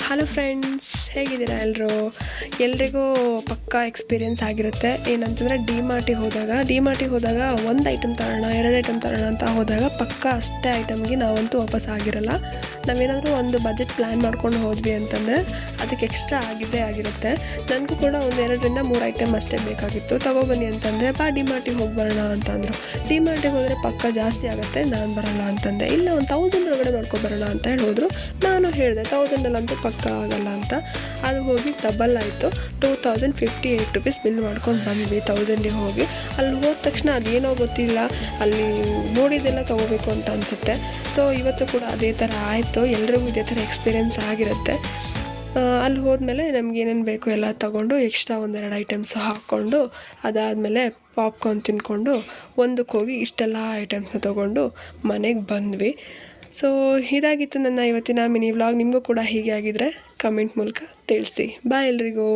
Hello friends, ಹೇಗಿದ್ದೀರಾ ಎಲ್ರಿಗೂ ಪಕ್ಕಾ ಎಕ್ಸ್ಪೀರಿಯೆನ್ಸ್ ಆಗಿರುತ್ತೆ. ಏನಂತಂದರೆ ಡಿಮಾರ್ಟಿಗೆ ಹೋದಾಗ ಒಂದು ಐಟಮ್ ತರೋಣ, 2 ಐಟಮ್ ತರೋಣ ಅಂತ ಹೋದಾಗ ಪಕ್ಕಾ ಅಷ್ಟೇ ಐಟಮ್ಗೆ ನಾವಂತೂ ವಾಪಸ್ ಆಗಿರಲ್ಲ. ನಾವೇನಾದರೂ ಒಂದು ಬಜೆಟ್ ಪ್ಲ್ಯಾನ್ ಮಾಡ್ಕೊಂಡು ಹೋದ್ವಿ ಅಂತಂದರೆ ಅದಕ್ಕೆ ಎಕ್ಸ್ಟ್ರಾ ಆಗಿರುತ್ತೆ. ನನಗೂ ಕೂಡ ಒಂದು 2ರಿಂದ 3 ಐಟಮ್ ಅಷ್ಟೇ ಬೇಕಾಗಿತ್ತು. ತೊಗೊಬನ್ನಿ ಅಂತಂದರೆ ಡಿಮಾರ್ಟಿಗೆ ಹೋಗಿ ಬರೋಣ ಅಂತಂದರು. ಡಿಮಾರ್ಟಿಗೆ ಹೋದರೆ ಪಕ್ಕ ಜಾಸ್ತಿ ಆಗುತ್ತೆ, ನಾನು ಬರೋಲ್ಲ ಅಂತಂದೆ. ಇಲ್ಲ, ಒಂದು 1000 ಒಳಗಡೆ ಮಾಡ್ಕೊಬರೋಣ ಅಂತ ಹೋದರು. ನಾನು ಹೇಳಿದೆ 1000 ಪಕ್ಕ ಆಗಲ್ಲ ಅಂತ. ಅದು ಹೋಗಿ ಡಬಲ್ ಆಯಿತು. 2058 ರೂಪೀಸ್ ಬಿಲ್ ಮಾಡ್ಕೊಂಡು ಬಂದ್ವಿ 1000ಗೆ ಹೋಗಿ. ಅಲ್ಲಿ ಹೋದ ತಕ್ಷಣ ಅದೇನೋ ಗೊತ್ತಿಲ್ಲ, ಅಲ್ಲಿ ನೋಡಿದ್ದೆಲ್ಲ ತೊಗೋಬೇಕು ಅಂತ ಅನಿಸುತ್ತೆ. ಸೊ ಇವತ್ತು ಕೂಡ ಅದೇ ಥರ ಆಯಿತು. ಎಲ್ರಿಗೂ ಇದೇ ಥರ ಎಕ್ಸ್ಪೀರಿಯೆನ್ಸ್ ಆಗಿರುತ್ತೆ. ಅಲ್ಲಿ ಹೋದ್ಮೇಲೆ ನಮ್ಗೆ ಏನೇನು ಬೇಕು ಎಲ್ಲ ತೊಗೊಂಡು ಎಕ್ಸ್ಟ್ರಾ 1-2 ಐಟಮ್ಸ್ ಹಾಕ್ಕೊಂಡು ಅದಾದಮೇಲೆ ಪಾಪ್ಕಾರ್ನ್ ತಿಂದ್ಕೊಂಡು ಒಂದಕ್ಕೆ ಹೋಗಿ ಇಷ್ಟೆಲ್ಲ ಐಟಮ್ಸ್ನ ತೊಗೊಂಡು ಮನೆಗೆ ಬಂದ್ವಿ. ಸೊ ಇದಾಗಿತ್ತು ನನ್ನ ಇವತ್ತಿನ ಮಿನಿ ವ್ಲಾಗ್. ನಿಮಗೂ ಕೂಡ ಹೀಗೆ ಆಗಿದ್ರೆ ಕಮೆಂಟ್ ಮೂಲಕ ತಿಳಿಸಿ. ಬಾಯ್ ಎಲ್ರಿಗೂ.